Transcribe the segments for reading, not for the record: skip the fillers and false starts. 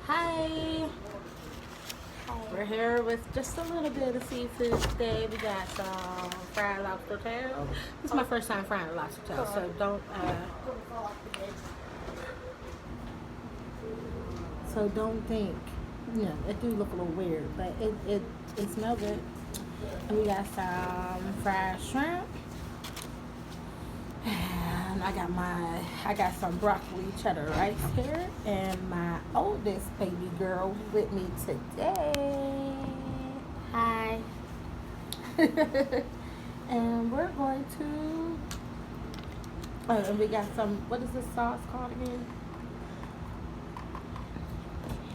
Hi, we're here with just a little bit of seafood today. We got some fried lobster tail. This is my first time frying lobster tail, so don't think, it do look a little weird, but it smells good. And we got some fried shrimp. And I got some broccoli cheddar rice here, and my oldest baby girl with me today. Hi. And we're going to. Oh, and we got some. What is this sauce called again?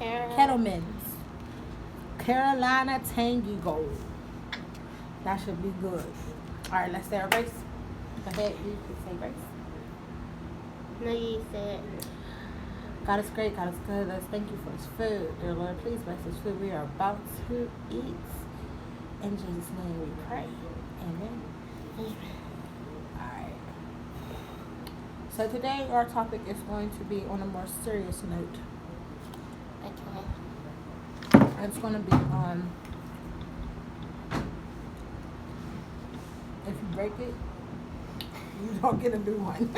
Kettleman's Carolina Tangy Gold. That should be good. All right, let's say our race. Go ahead, you can say grace. No, you said. God is great, God is good. Let's thank you for this food. Dear Lord, please bless this food we are about to eat. In Jesus' name we pray. Amen. Alright. So today our topic is going to be on a more serious note. Okay. It's going to be on if you break it, you don't get a new one.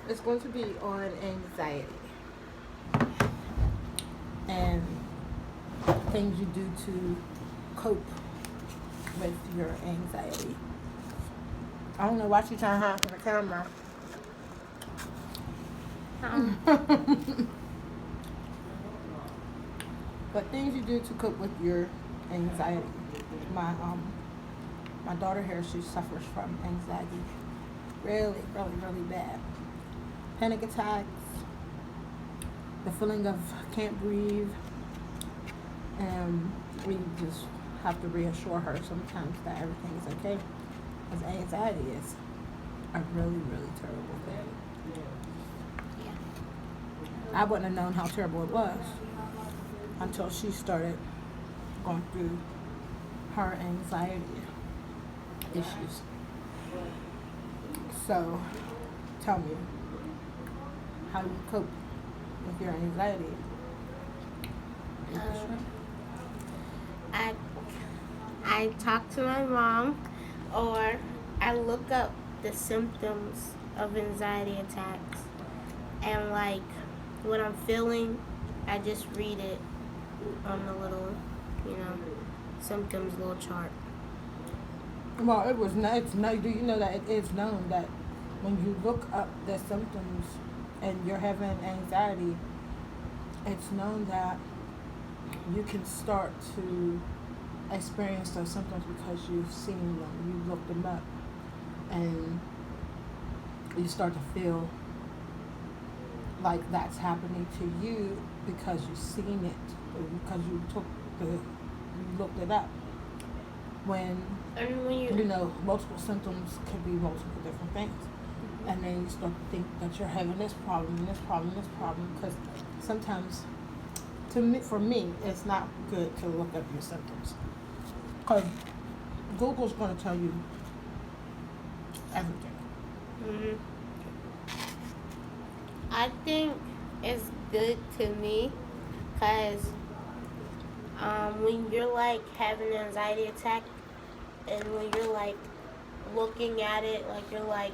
It's going to be on anxiety and things you do to cope with your anxiety. I don't know why you trying to hide from the camera. But things you do to cope with your anxiety. My daughter here, she suffers from anxiety really, really, really bad. Panic attacks, the feeling of can't breathe, and we just have to reassure her sometimes that everything is okay. Because anxiety is a really, really terrible thing. Yeah. I wouldn't have known how terrible it was until she started going through her anxiety issues. So, tell me, how you cope with your anxiety? I talk to my mom, or I look up the symptoms of anxiety attacks, and like what I'm feeling, I just read it on the little, symptoms little chart. Well, do you know that it is known that when you look up the symptoms and you're having anxiety, it's known that you can start to experience those symptoms because you've seen them, you looked them up, and you start to feel like that's happening to you because you've seen it, or because you looked it up. When multiple symptoms can be multiple different things. And then you start to think that you're having this problem and this problem and this problem, because sometimes, for me, it's not good to look up your symptoms, because Google's going to tell you everything. Mm-hmm. I think it's good to me because when you're like having an anxiety attack, and when you're like looking at it, like you're like,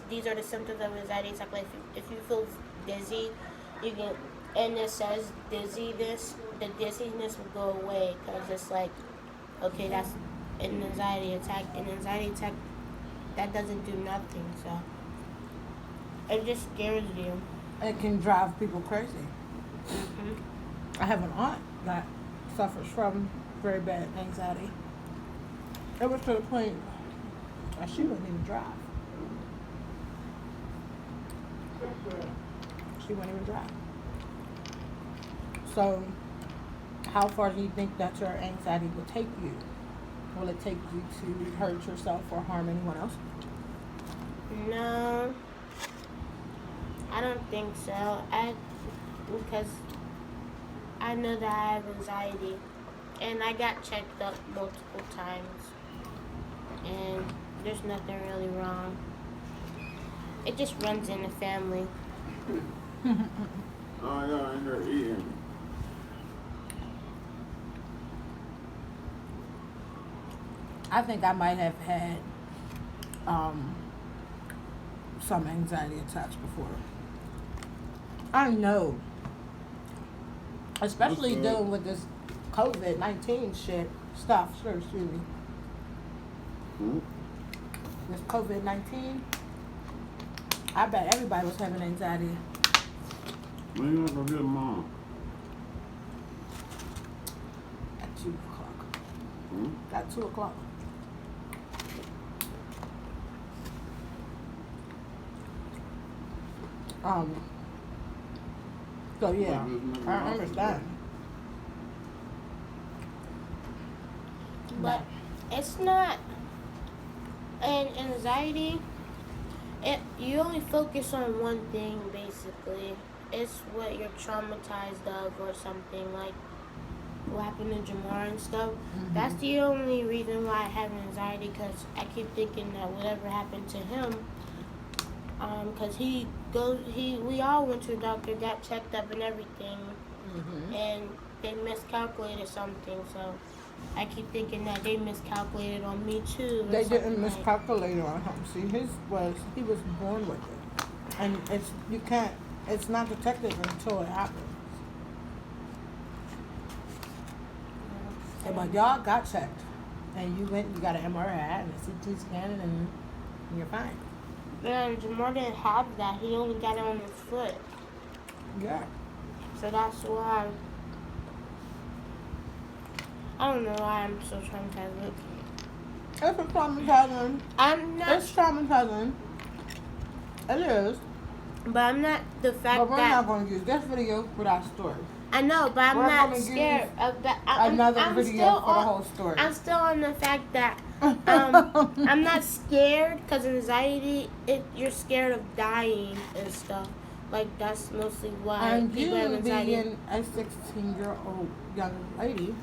these are the symptoms of anxiety attack. Like if you feel dizzy, you can, and it says dizziness, the dizziness will go away because it's like, okay, that's an anxiety attack. An anxiety attack that doesn't do nothing, so it just scares you. It can drive people crazy. Mm-hmm. I have an aunt that suffers from very bad anxiety. It was to the point that she wouldn't even drive. She wouldn't even drive. So, how far do you think that your anxiety will take you? Will it take you to hurt yourself or harm anyone else? No, I don't think so. Because I know that I have anxiety, and I got checked up multiple times, and there's nothing really wrong. It just runs in the family. Oh, y'all in there eating. I think I might have had um, some anxiety attacks before. I know, especially What's up? dealing with this COVID-19 shit stuff. Sure, excuse me. Hmm? This COVID-19, I bet everybody was having anxiety When you gonna go get mom? at 2 o'clock. Hmm? At 2 o'clock. Um. So yeah, I understand. But it's not an anxiety. You only focus on one thing basically. It's what you're traumatized of or something like what happened to Jamar and stuff. That's the only reason why I have anxiety because I keep thinking that whatever happened to him, because we all went to a doctor, got checked up and everything, and they miscalculated something. So I keep thinking that they miscalculated on me too. They didn't something like- miscalculate on him. See, he was born with it, and it's not detected until it happens. Yeah, but y'all got checked, and you got an MRI and a CT scan, and you're fine. Man, Jamar didn't have that. He only got it on his foot. Yeah. So that's why. I don't know why I'm so traumatized. It's traumatizing. I'm not. It's traumatizing. It is. But I'm not the fact But we're that. not going to use this video for that story. I know, but I'm We're not gonna scared use of that. Another I'm video still for the on, whole story. I'm still on the fact that I'm not scared because anxiety. You're scared of dying and stuff. Like that's mostly why And people have you, anxiety. being a 16-year-old young lady,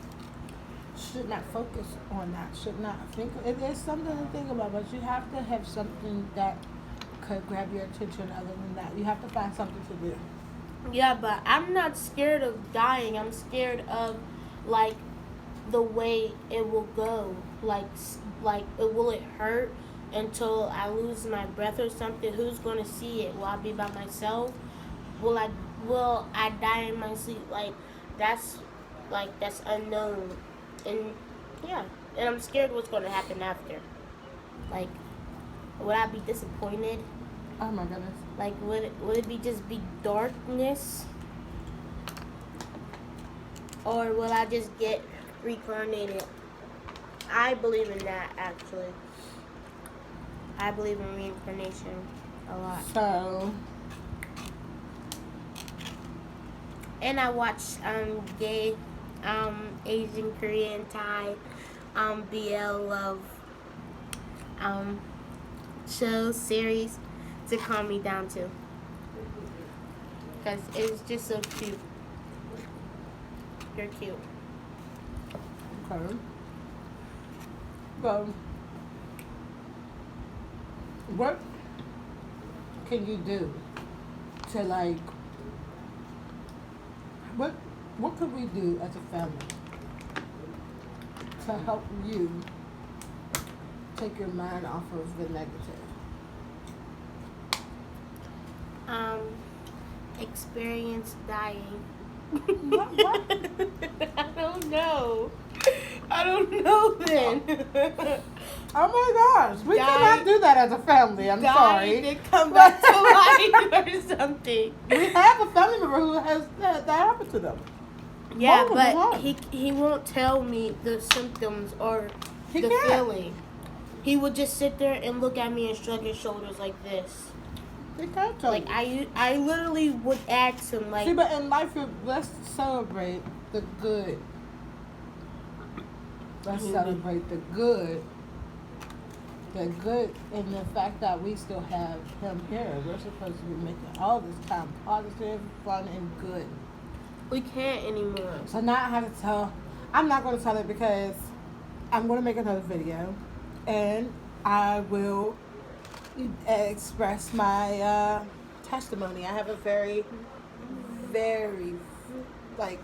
should not focus on that. Should not think. It is something to think about, but you have to have something that could grab your attention. Other than that, you have to find something to do. Yeah, but I'm not scared of dying. I'm scared of like the way it will go. Will it hurt until I lose my breath or something? Who's gonna see it? Will I be by myself? Will I die in my sleep? That's that's unknown. And yeah, and I'm scared what's gonna happen after. Like, would I be disappointed? Oh my goodness. Like, would it just be darkness? Or will I just get reincarnated? I believe in that, actually. I believe in reincarnation a lot. So, And I watch gay, Asian, Korean, Thai, BL love shows, series to calm me down too. Because it's just so cute. You're cute. okay. So, what can you do to what could we do as a family to help you take your mind off of the negative? Experience dying. What? I don't know. I don't know then. Oh my gosh, we Die- cannot do that as a family. I'm Die sorry. and then come back to life or something. We have a family member who has that happened to them. Yeah, Both of them but have. he won't tell me the symptoms or He the can't. feeling. He would just sit there and look at me and shrug his shoulders like this. They can't tell Like you. I literally would ask him like, See, but in life, let's celebrate the good. Let's Mhm. celebrate the good. The good in the fact that we still have him here. We're supposed to be making all this time positive, fun, and good. we can't anymore. So now I have to tell. I'm not going to tell it because I'm going to make another video, and I will express my testimony. I have a very, very, like,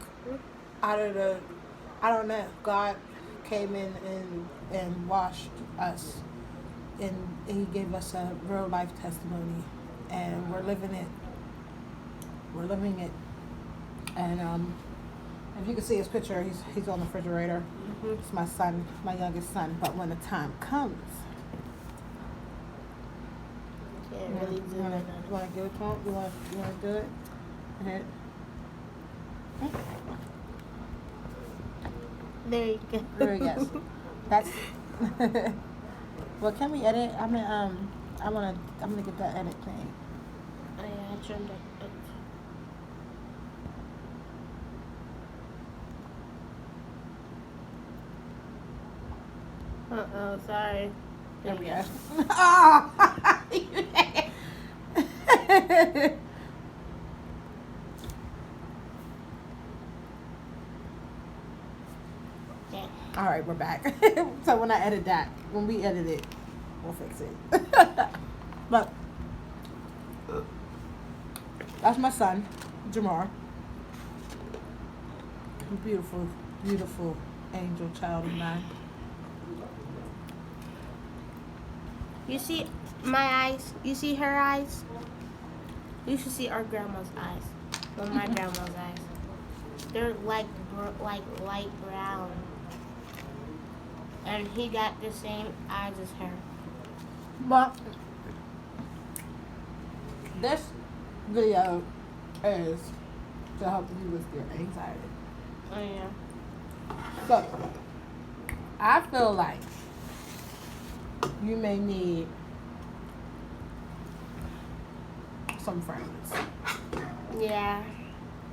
out of the, I don't know. God came in and washed us, and He gave us a real life testimony, and we're living it. We're living it, and if you can see his picture, he's on the refrigerator. It's my son, my youngest son. But when the time comes, Can't really do you wanna it. give it to him? You wanna do it? Ahead. There you go. There you go. That's. Well, can we edit? I'm gonna get that edit thing. Oh yeah, I turned it. Uh-oh, sorry. There we go. Oh! Yeah. All right, we're back. So when we edit it, we'll fix it. But that's my son, Jamar. Beautiful, beautiful angel child of mine. You see my eyes? You see her eyes? You should see our grandma's eyes. Well, my grandma's eyes. They're like light brown. And he got the same eyes as her. But this video is to help you with your anxiety. Oh yeah. So I feel like you may need some friends. Yeah.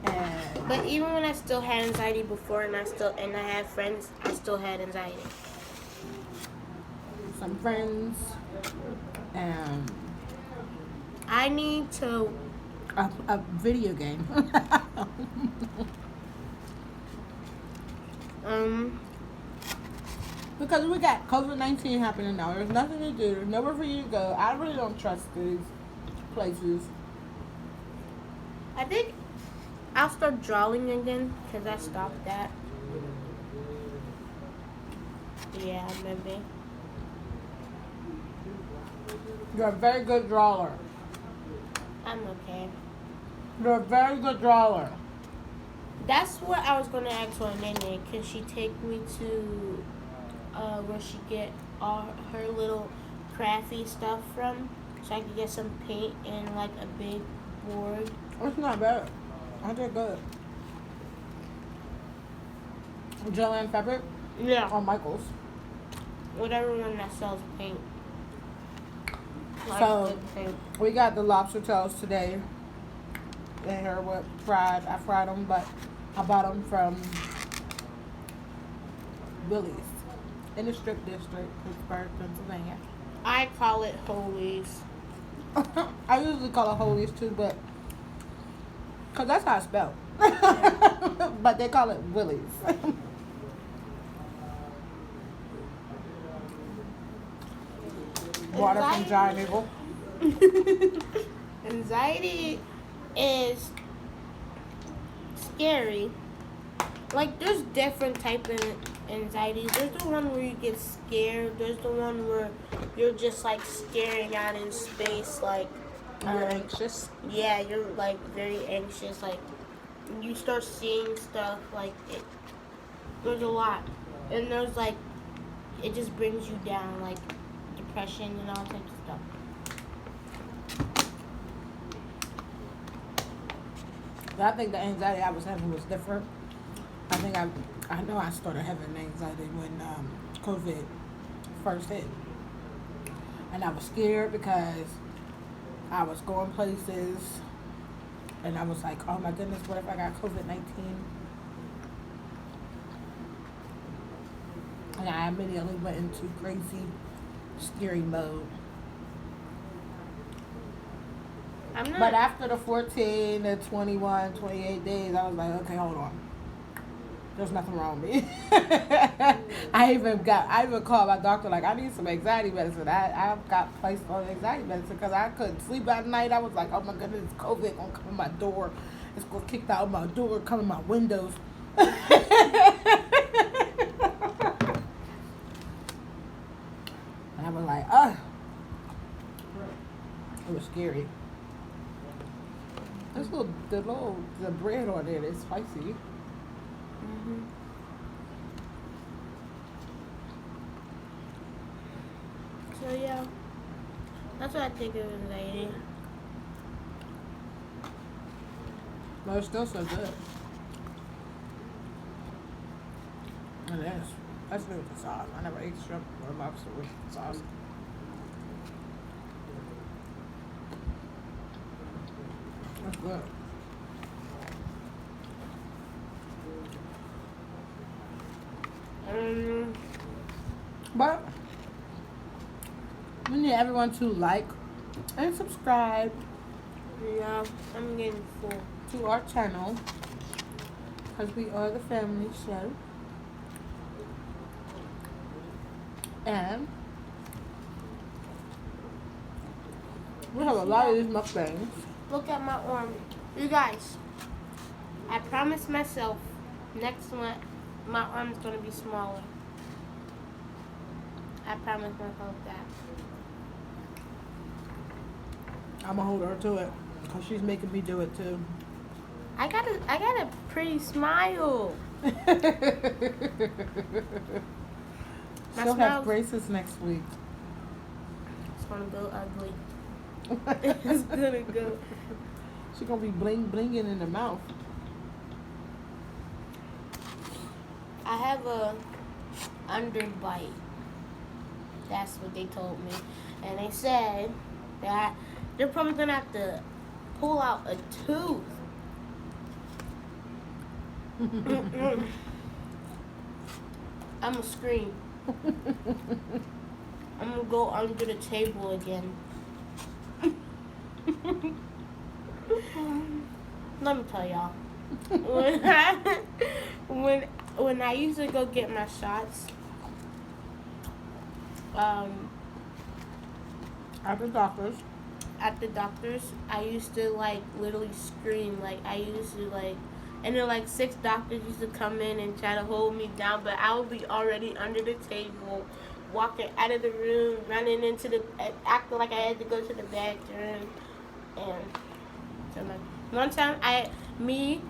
And But even when I still had anxiety before and I had friends, I still had anxiety. some friends and I need to a video game. Because we got COVID-19 happening now. There's nothing to do. There's nowhere for you to go. I really don't trust these places. I think I'll start drawing again because I stopped that. Yeah, maybe. You're a very good drawer. I'm okay. You're a very good drawer. That's what I was gonna ask for Nene. Can she take me to where she get all her little crafty stuff from, so I could get some paint and like a big board? It's not bad. I did good. Joanne Fabric Yeah. or Michaels. Whatever one that sells paint. Like So- good paint. We got the lobster tails today. They here with fried. I fried them, but I bought them from Willie's in the Strip District, Pittsburgh, Pennsylvania. I call it Holies. I usually call it Holies too, but because that's how it's spelled. But they call it Willie's. Water from Giant Eagle. Anxiety is scary. Like, there's different type of anxieties. There's the one where you get scared. There's the one where you're just like staring out in space, like You're anxious. yeah, you're like very anxious. Like you start seeing stuff. Like it. There's a lot, and there's like it just brings you down, like depression and all types of stuff. But I think the anxiety I was having was different. I think I know I started having anxiety when COVID first hit. And I was scared because I was going places and I was like, oh my goodness, what if I got COVID-19? And I immediately went into crazy, scary mode. I'm not. But after the 14, the 21, 28 days, I was like, okay, hold on. there's nothing wrong with me. I even called my doctor like I need some anxiety medicine. I got placed on anxiety medicine because I couldn't sleep at night. I was like, oh my goodness, COVID gonna come in my door. It's gonna kick out my door, come in my windows. And I was like, it was scary. The bread on there is spicy. Mhm. So yeah, that's what I think of anxiety. But it's still so good. It is. That's good with the sauce. I never ate shrimp or lobster with sauce. That's good. But we need everyone to like and subscribe Yeah, I'm getting full. to our channel because we are the family show. And we have a lot of these mukbangs. Look at my arm. You guys, I promised myself next month my arm's gonna be smaller. I promised myself that. I'm gonna hold her to it because she's making me do it too. I got a pretty smile. My She'll have smile's- braces next week. It's gonna go ugly. It's gonna go. She's gonna be blinging in the mouth. I have a underbite. That's what they told me. And they said that they're probably gonna have to pull out a tooth. I'm gonna scream. I'm gonna go under the table again. Let me tell y'all. When I used to go get my shots, At the doctor's. at the doctor's, I used to like literally scream. Like I used to like, and then like 6 doctors used to come in and try to hold me down, but I would be already under the table, walking out of the room, running into the, acting like I had to go to the bathroom, and so like one time me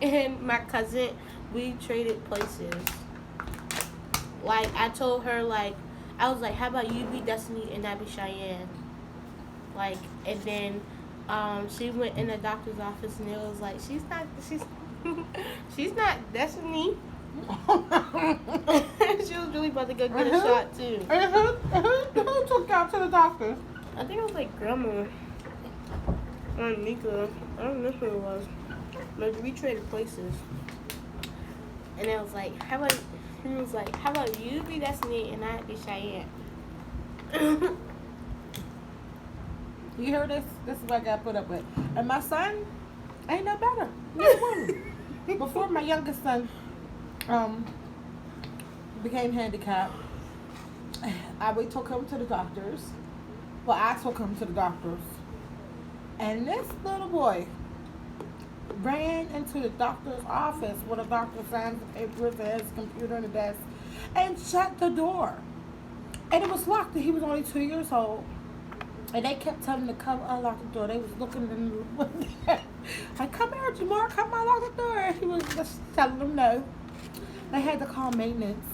and my cousin, we traded places. Like I told her like, I was like, how about you be Destiny and I be Cheyenne? Like, and then she went in the doctor's office and it was like, she's not Destiny. She was really about to go get a shot too. And who took you out to the doctor? I think it was like grandma or Nika. I don't know who it was. But we traded places. And it was like, how about you be Destiny and I be Cheyenne? You hear this? This is what I got put up with. And my son ain't no better. Neither one. Before my youngest son became handicapped, we took him to the doctors. Well, I took him to the doctors. And this little boy ran into the doctor's office where the doctor signs the papers and his computer on the desk and shut the door. And it was locked and he was only 2 years old. And they kept telling him to come unlock the door. They was looking in the window. Like, come here, Jamar, come unlock the door. And he was just telling them no. They had to call maintenance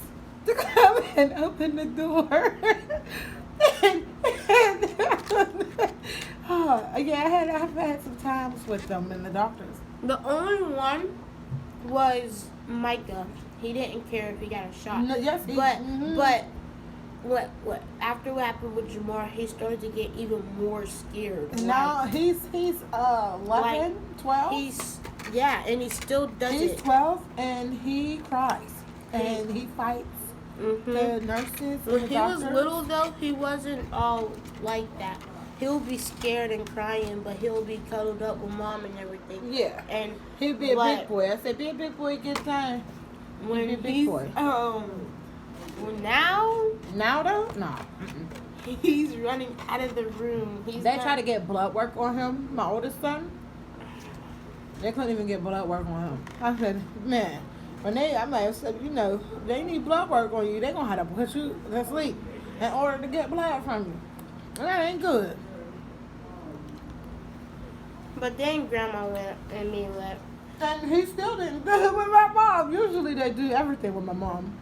to come and open the door. Yeah, I've had some times with them and the doctors. The only one was Micah. He didn't care if he got a shot. No, yes, but mhm. but what after what happened with Jamar, he started to get even more scared. No, he's 11, 12. And he still does He's it. 12 and he cries and he fights Mhm. the nurses and When the he doctors. was little though, he wasn't all like that. he'll be scared and crying, but he'll be cuddled up with mom and everything. Yeah. And He'd be a But- big boy. I said, be a big boy, get time. when He'd be a big he's boy. well, now Now though, no. Mm-mm. he's running out of the room. He's They not- tried to get blood work on him, my oldest son. They couldn't even get blood work on him. I said, man, when I might have said, you know, they need blood work on you, they gonna have to put you to sleep in order to get blood from you. And that ain't good. But then grandma went and me left. And he still didn't do it with my mom. Usually they do everything with my mom.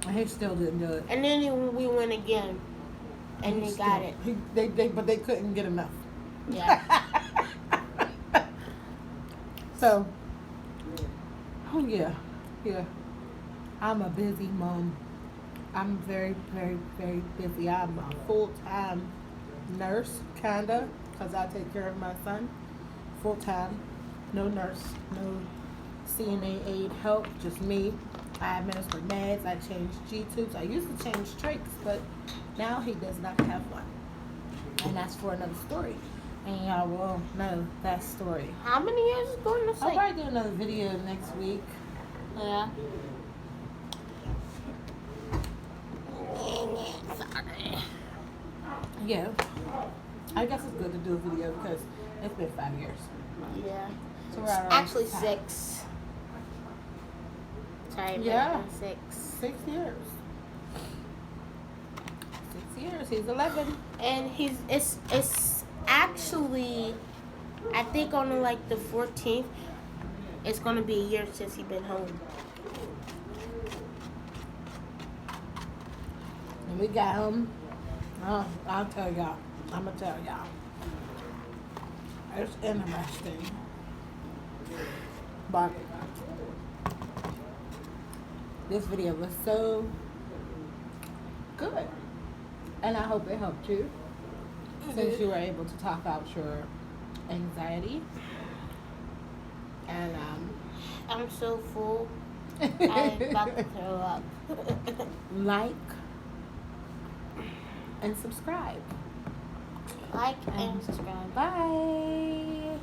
And he still didn't do it. And then we went again. And we got it. But they couldn't get enough. Yeah. So, oh yeah. I'm a busy mom. I'm very, very, very busy. I'm a full-time nurse, kinda, because I take care of my son. Full-time. No nurse, no CNA aid help, just me. I administer meds, I change G-tubes. I used to change trachs, but now he does not have one. And that's for another story. And y'all will know that story. How many years is going to I'll say? probably do another video next week. Yeah. Yeah. I guess it's good to do a video because it's been 5 years. Yeah. So we're out Actually on 6. Sorry, Yeah. 6. 6 years. 6 years. He's 11. And it's actually, I think on like the 14th, it's gonna be a year since he been home. And we got him. Oh, I'll tell y'all. I'm going to tell y'all. It's interesting. But this video was so good. And I hope it helped you. Since you were able to talk out your anxiety. And I'm so full. I'm about to throw up. like and subscribe. Like and subscribe. Bye.